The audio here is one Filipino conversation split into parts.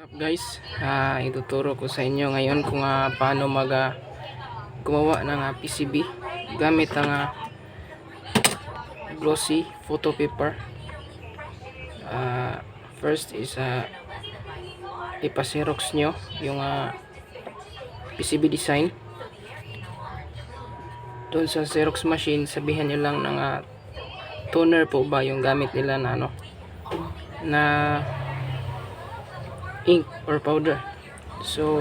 Up guys, ituturo ko sa inyo ngayon kung paano gumawa ng PCB gamit ang glossy photo paper. First is ipa-xerox nyo yung PCB design. Doon sa xerox machine, sabihan nyo lang ng toner po ba yung gamit nila na ink or powder. So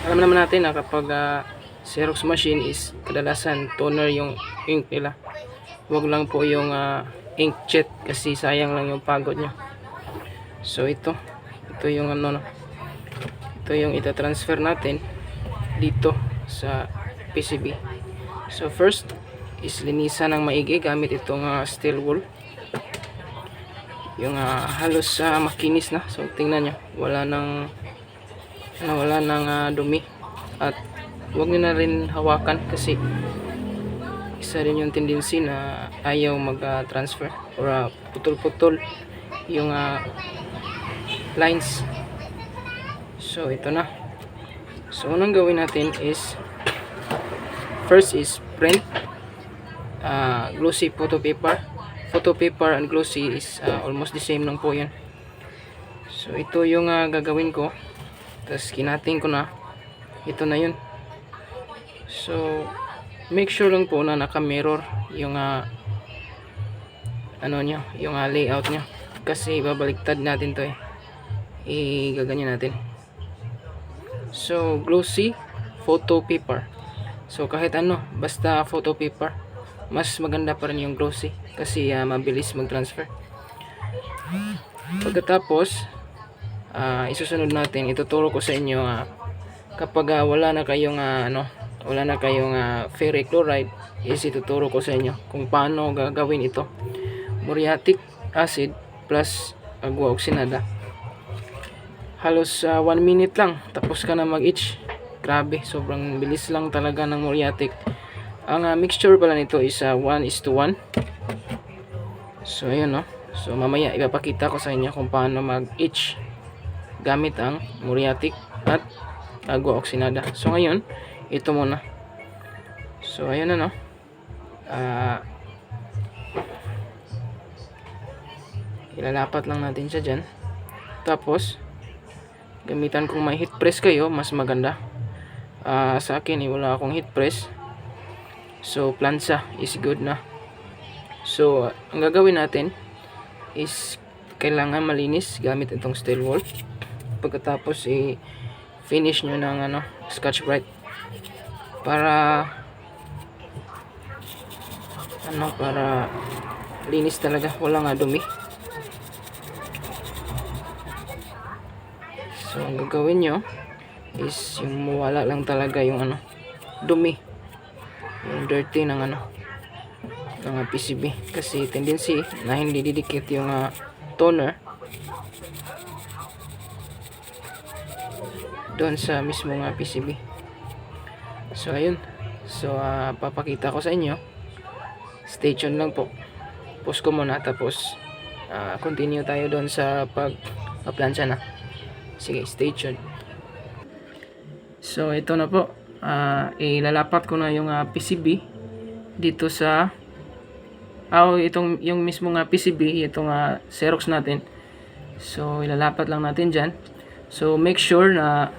alam naman natin na kapag xerox machine is kadalasan toner yung ink nila. Huwag lang po yung inkjet kasi sayang lang yung pagod nyo. So ito yung ito yung ita-transfer natin dito sa PCB. So first is linisan ng maigi gamit itong steel wool. Yung halos makinis na. So tingnan nyo, wala nang dumi, at huwag nyo na rin hawakan kasi isa rin yung tendency na ayaw mag-transfer or putol-putol yung lines. So ito na. So unang gawin natin is first is print glossy photo paper. Photo paper and glossy is almost the same lang po yan. So ito yung gagawin ko, tapos kinating ko na, ito na yun. So make sure lang po na naka mirror yung yung layout nyo, kasi babaliktad natin to igaganyan natin. So glossy photo paper, so kahit basta photo paper, mas maganda pa rin yung glossy kasi mabilis mag-transfer. Pagkatapos isusunod natin, ituturo ko sa inyo kapag wala na kayong ferric chloride, is ituturo ko sa inyo kung paano gagawin ito. Muriatic acid plus agua oxinada. Halos 1 minute lang tapos ka na mag-etch. Grabe, sobrang bilis lang talaga ng muriatic. Ang mixture pala nito is 1:1. So ayun, so mamaya ipapakita ko sa inyo kung paano mag-etch gamit ang muriatic at agua oxinada. So ngayon, ito muna. So ayun na, ilalapat lang natin siya dyan. Tapos gamitan kung may heat press kayo, mas maganda. Sa akin wala akong heat press, so plansa is good na. So ang gagawin natin is kailangan malinis gamit itong steel wool. Pagkatapos finish nyo ng Scotch-Brite para para linis talaga, walang dumi. So ang gagawin nyo is yung mawala lang talaga yung dumi, yung dirty ng PCB, kasi tendency na hindi didikit yung toner doon sa mismo PCB. So ayun, so papakita ko sa inyo, stay tuned lang po. Pause ko muna, tapos continue tayo doon sa pagplansya na. Sige, stay tuned. So ito na po, ilalapat ko na yung PCB dito sa itong yung mismo PCB, itong Xerox natin. So ilalapat lang natin dyan. So make sure na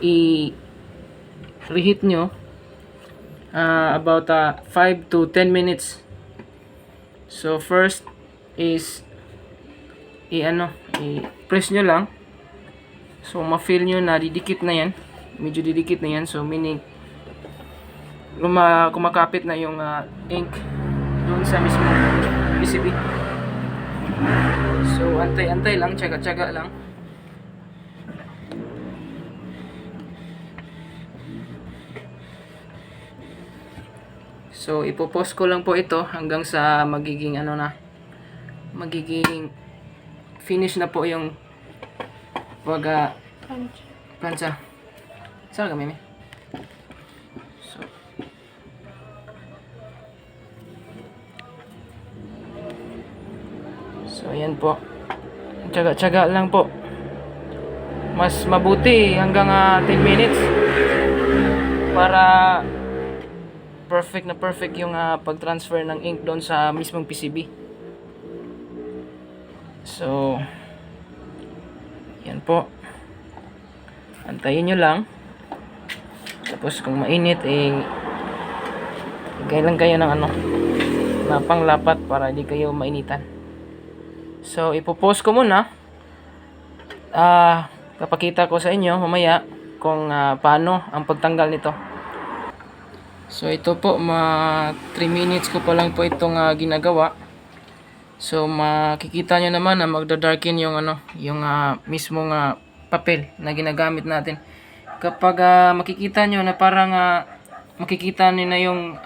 i-reheat nyo about 5 to 10 minutes. So first is i-press nyo lang. So ma-feel nyo na didikit na yan, medyo didikit na yan. So meaning kumakapit na yung ink doon sa mismo PCB. So antay-antay lang, tsaga-tsaga lang. So ipo-pause ko lang po ito hanggang sa magiging magiging finish na po yung plancha. Saan kami? So ayan po, tsaga-tsaga lang po. mas mabuti hanggang 10 minutes para perfect yung pag-transfer ng ink doon sa mismong PCB. So yan po, antayin nyo lang. Tapos kung mainit lagay lang kayo ng na panglapat para hindi kayo mainitan. So ipopost ko muna. Papakita ko sa inyo mamaya kung paano ang pagtanggal nito. So ito po, 3 minutes ko pa lang po itong ginagawa. So makikita nyo naman na magda-darken yung yung mismong papel na ginagamit natin. Kapag makikita nyo na parang makikita nyo na yung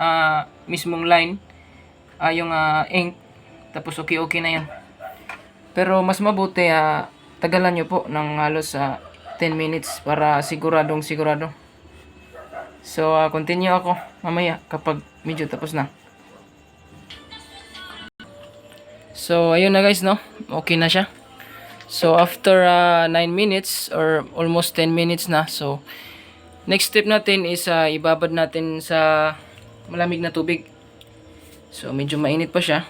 mismong line, yung ink, tapos okay na yan. Pero mas mabuti tagalan nyo po ng halos 10 minutes para siguro. So continue ako mamaya kapag medyo tapos na. So ayun na guys, no, okay na siya. So after 9 minutes or almost 10 minutes na, so next step natin is ibabad natin sa malamig na tubig. So medyo mainit pa siya.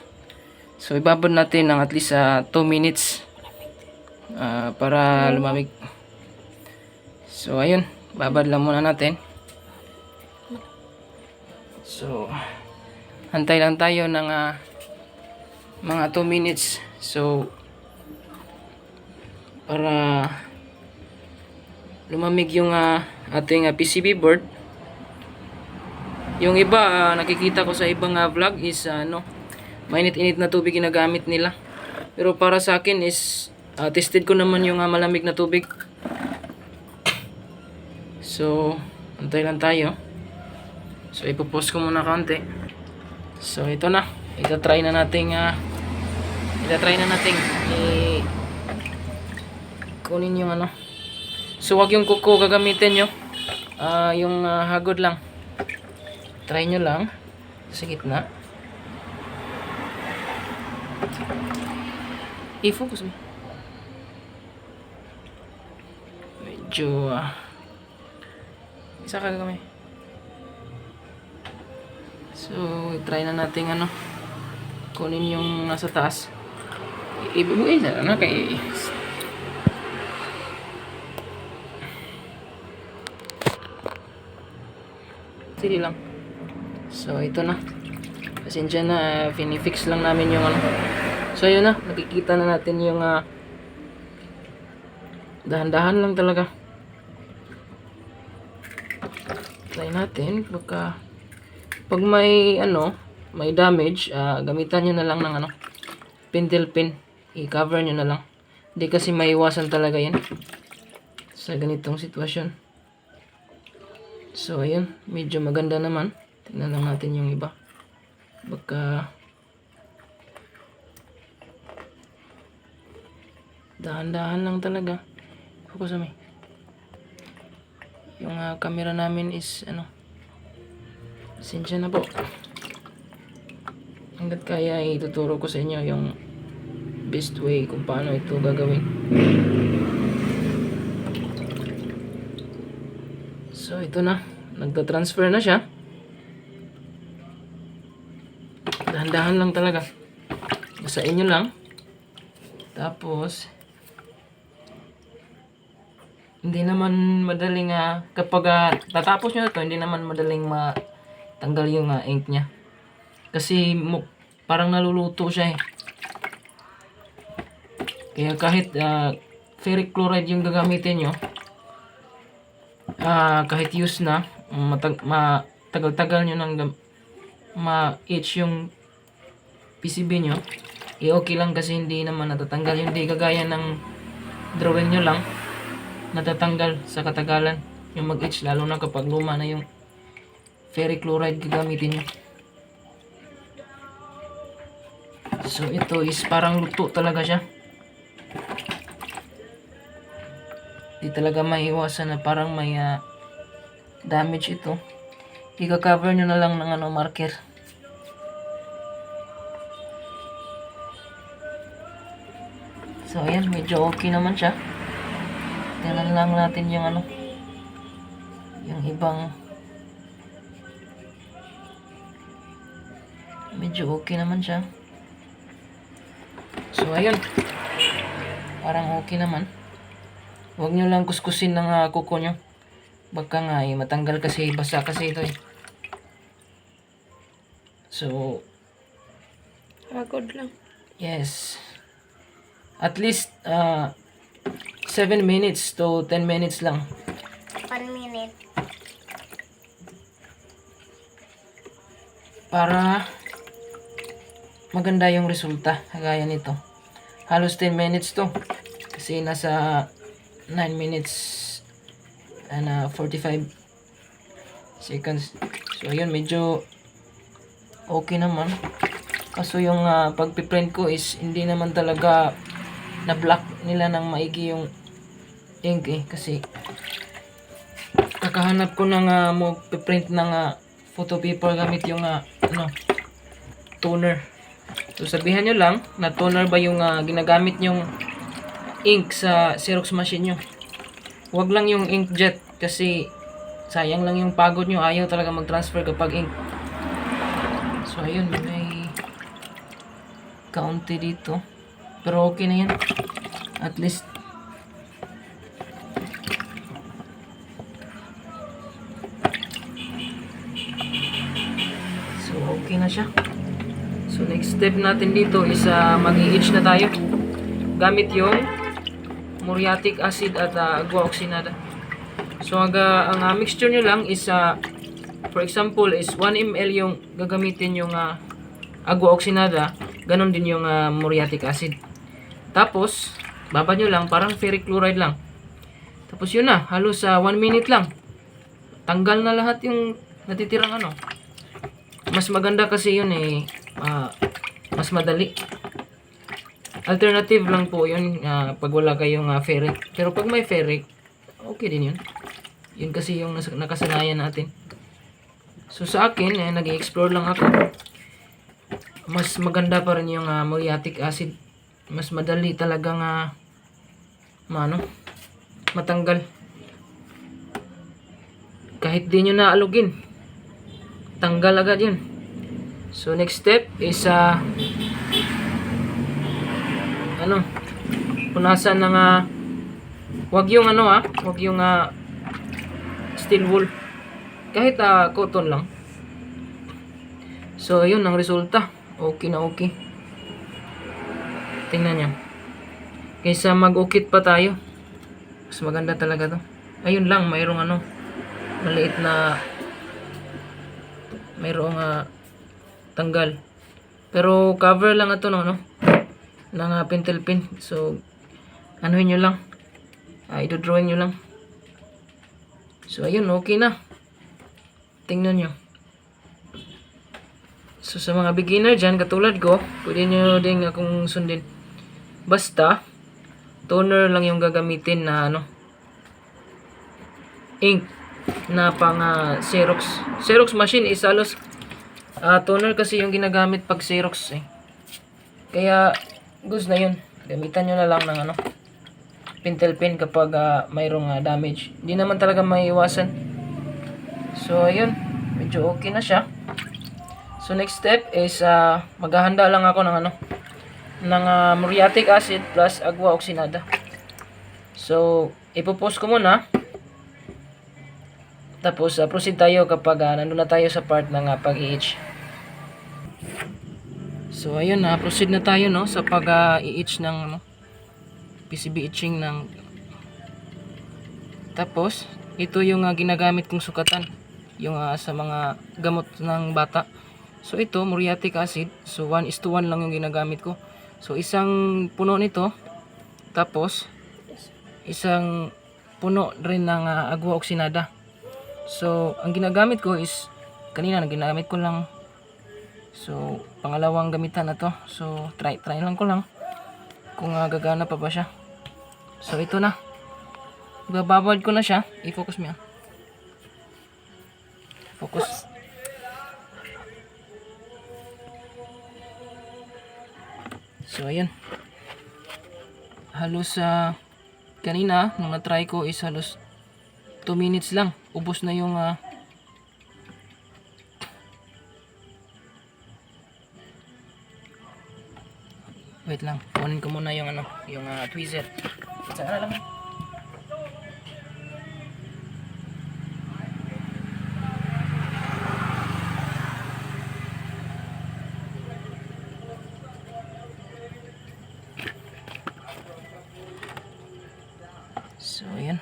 So ibabad natin ng at least 2 minutes para lumamig. So ayun, babad lang muna natin. So hantay lang tayo ng mga 2 minutes. So para lumamig yung ating PCB board. Yung iba nakikita ko sa ibang vlog is mainit-init na tubig ginagamit nila. Pero para sa akin is tested ko naman yung malamig na tubig. So antay lang tayo. So ipopost ko muna kaunti. So ito na. Itatry na nating kunin yung So wag yung kuko gagamitin nyo. Yung hagod lang. Try nyo lang sa gitna. I-focus mo. Medyo isa ka kami. So try na natin kunin yung nasa taas. Ibubuin na kay sige lang. So ito na. Pasensya na, finifix lang namin yung So yun na, nakikita na natin yung dahan-dahan lang talaga. Try natin baka pag may may damage, gamitan nyo na lang ng pentel pin. I-cover nyo na lang. Hindi kasi maiwasan talaga yan sa ganitong sitwasyon. So ayun, medyo maganda naman. Tingnan lang natin yung iba. Baka dahan-dahan lang talaga. Focus me. Yung camera namin is pasensya na po. Hanggat kaya ituturo ko sa inyo yung best way kung paano ito gagawin. So ito na, nagta-transfer na siya. Dahan-dahan lang talaga. Basahin nyo lang. Tapos hindi naman madaling kapag tatapos nyo na ito, hindi naman madaling matanggal yung ink nya. Kasi parang naluluto siya eh. Kaya kahit ferric chloride yung gagamitin nyo, kahit use na, matagal-tagal nyo nang ma-itch yung PCB nyo, okay lang kasi hindi naman natatanggal. Hindi kagaya ng drawing nyo lang, natatanggal sa katagalan yung mag-itch, lalo na kapag luma na yung ferric chloride gagamitin nyo. So ito is parang luto talaga siya. Di talaga maiwasan na parang may damage ito. I-cover nyo na lang ng marker. So ayan, medyo okay naman siya. tingnan lang natin yung ano, yung ibang. Medyo okay naman siya. So ayun, parang okay naman. Huwag nyo lang kuskusin ng kuko nyo. Baka nga matanggal kasi, basa kasi ito eh. So Pagod lang. yes, at least 7 minutes to 10 minutes lang 1 minute. para maganda yung resulta. Kagaya nito, halos 10 minutes to kasi nasa 9 minutes and 45 seconds. So ayun, medyo okay naman. Kaso yung pagpiprint ko is hindi naman talaga na block nila ng maigi yung ink eh, kasi kakahanap ko ng mo piprint ng photo paper gamit yung toner. So sabihan nyo lang na toner ba yung ginagamit yung ink sa Xerox machine nyo. Huwag lang yung inkjet kasi sayang lang yung pagod nyo. Ayaw talaga mag-transfer kapag ink. So ayun, may kaunti dito. Pero okay na yan. At least so okay na siya. So next step natin dito is mag-i-etch na tayo gamit yung muriatic acid at agua oxinada. So ang mixture nyo lang is for example is 1 ml yung gagamitin yung agua oxinada, ganon din yung muriatic acid. Tapos baba nyo lang, parang ferric chloride lang. Tapos yun na, halos 1 minute lang tanggal na lahat yung natitirang ano. Mas maganda kasi yun eh, mas madali. Alternative lang po yun pag wala kayong ferric. Pero pag may ferric, okay din yun. Yun kasi yung nakasanayan natin. So sa akin, nag-i-explore lang ako. Mas maganda pa rin yung muriatic acid. Mas madali talagang matanggal. Kahit di nyo naalugin, tanggal agad yun. So next step is punasan ng wag yung wag yung steel wool, kahit cotton lang. So yun ang resulta. Okay na okay. Tingnan nyo, kaysa mag-ukit pa tayo, mas maganda talaga to. Ayun lang, mayroong maliit na mayroong tanggal, pero cover lang ito ng pentel pen. So anuhin nyo lang, i-drawing nyo lang. So ayun, okay na. Tingnan nyo. So sa mga beginner dyan katulad ko, pwede nyo din akong sundin. Basta toner lang yung gagamitin na ink na pang Xerox. Xerox machine is halos toner kasi yung ginagamit pag Xerox eh. Kaya goods na yun. Gamitan nyo na lang ng pentel pen kapag mayroong damage. Hindi naman talaga maiiwasan. So ayun, medyo okay na siya. So next step is maghahanda lang ako ng ng muriatic acid plus agua oxinada. So ipopost ko muna. Tapos proceed tayo kapag nandun na tayo sa part ng pag-i-etch. So ayun, proceed na tayo sa pag-i-etch ng PCB etching ng. Tapos ito yung ginagamit kong sukatan, yung sa mga gamot ng bata. So ito muriatic acid, so 1:1 lang yung ginagamit ko. So isang puno nito, tapos isang puno rin ng agua oxinada. So ang ginagamit ko is kanina ginamit ko lang. So pangalawang gamitan na to. So try lang ko lang kung gagana pa ba siya. So ito na, bababad ko na siya. I-focus mo. Focus. So ayan, halos kanina nung na-try ko is halos 2 minutes lang. Ubos na yung wait lang. Kunin ko muna yung yung tweezer. Saan lang? So, ayan.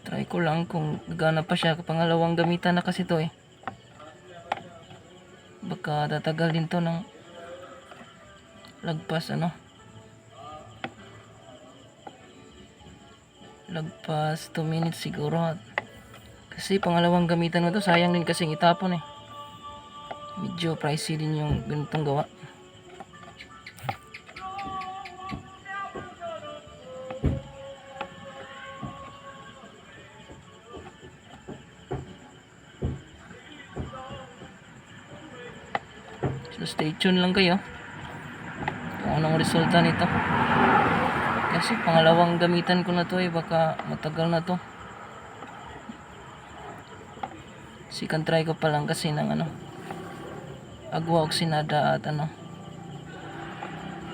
Try ko lang kung gana pa siya. Pangalawang gamitan na kasi to eh. Baka tatagal din to ng lagpas lagpas 2 minutes siguro. Kasi pangalawang gamitan mo to, sayang din kasing itapon eh. Medyo pricey din yung ganitong gawa. So stay tuned lang kayo kung anong resulta nito. Kasi pangalawang gamitan ko na to eh, baka matagal na to. Second try ko pa lang kasi ng agwa oxinada at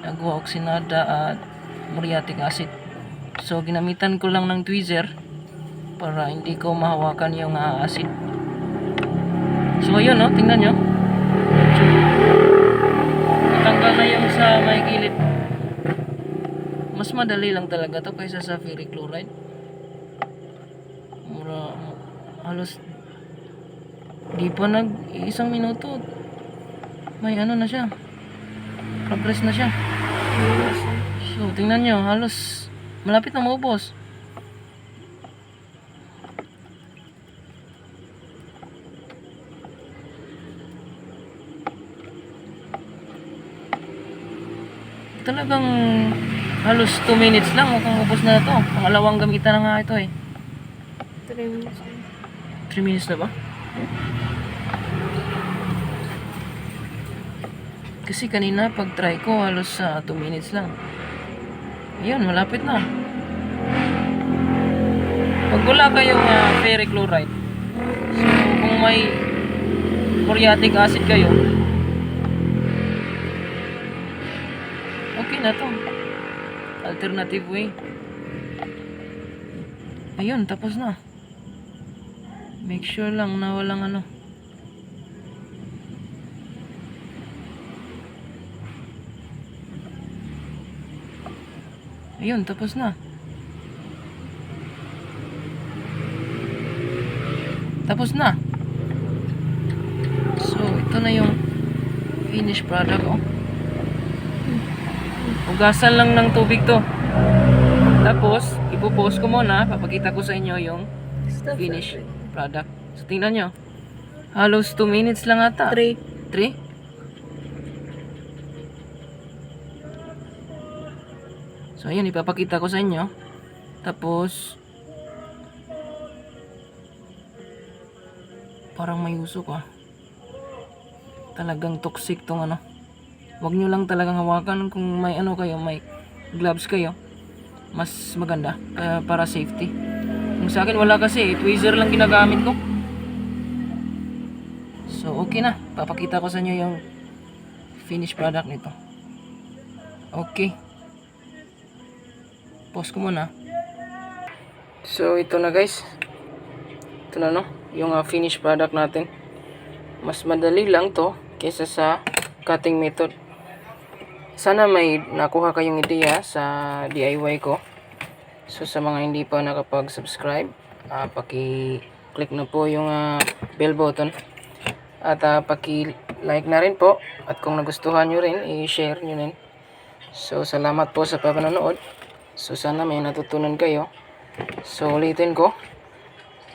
agwa oxinada at muriatic acid. So ginamitan ko lang ng tweezer para hindi ko mahawakan yung acid. So ayun tingnan nyo. Natanggal na yung sa may gilid. Mas madali lang talaga to kaysa sa ferric chloride. Halos di pa isang minuto. May na siya. Progress na siya. So tingnan nyo, halos malapit na maubos. Talagang halos 2 minutes lang mukhang ubos na to. Pangalawang gamitan na nga ito eh. 3 minutes. 3 minutes na ba? Kasi kanina pag try ko halos 2 minutes lang. Ayun, malapit na. Pag wala kayong ferric chloride, so kung may muriatic acid kayo, okay na to. Alternative way. Ayun, tapos na. Make sure lang na walang ayun, tapos na. Tapos na. So, ito na yung finished product Hugasan lang ng tubig to. Tapos, ipopost ko muna. Papakita ko sa inyo yung finished product. So, tingnan nyo. Halos 2 minutes lang ata. 3. 3? So, ayun. Ipapakita ko sa inyo. Tapos, parang may usok Talagang toxic tong Huwag nyo lang talagang hawakan kung may kayo, may gloves kayo. Mas maganda para safety. Kung sa akin wala kasi, tweezer lang ginagamit ko. So okay na, papakita ko sa inyo yung finished product nito. Okay. Pause ko muna. So ito na guys. Ito na yung finished product natin. Mas madali lang to kaysa sa cutting method. Sana may nakuha kayong ideya sa DIY ko. So sa mga hindi pa nakapag-subscribe, paki-click na po yung bell button. At paki-like na rin po. At kung nagustuhan nyo rin, i-share nyo rin. So salamat po sa panonood. So sana may natutunan kayo. So ulitin ko.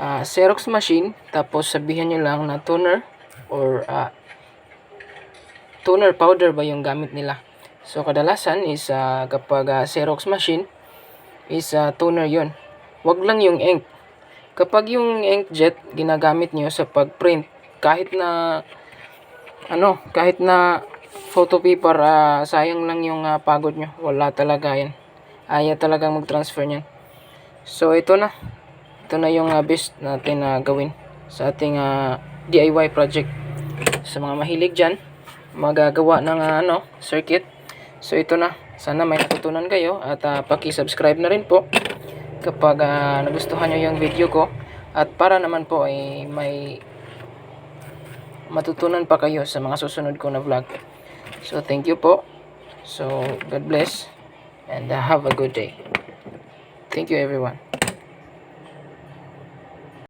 Xerox machine. Tapos sabihan nyo lang na toner or toner powder ba yung gamit nila. So kadalasan is kapag Xerox machine is toner yon. Wag lang yung ink. Kapag yung inkjet ginagamit nyo sa pagprint, kahit na photo paper, sayang lang yung pagod nyo. Wala talaga yan. Ayaw talagang mag-transfer niyan. So ito na. Ito na yung best natin na gawin sa ating DIY project. Sa mga mahilig dyan, magagawa ng circuit. So ito na. Sana may natutunan kayo at paki-subscribe na rin po kapag nagustuhan nyo yung video ko. At para naman po ay may matutunan pa kayo sa mga susunod ko na vlog. So thank you po. So God bless and have a good day. Thank you everyone.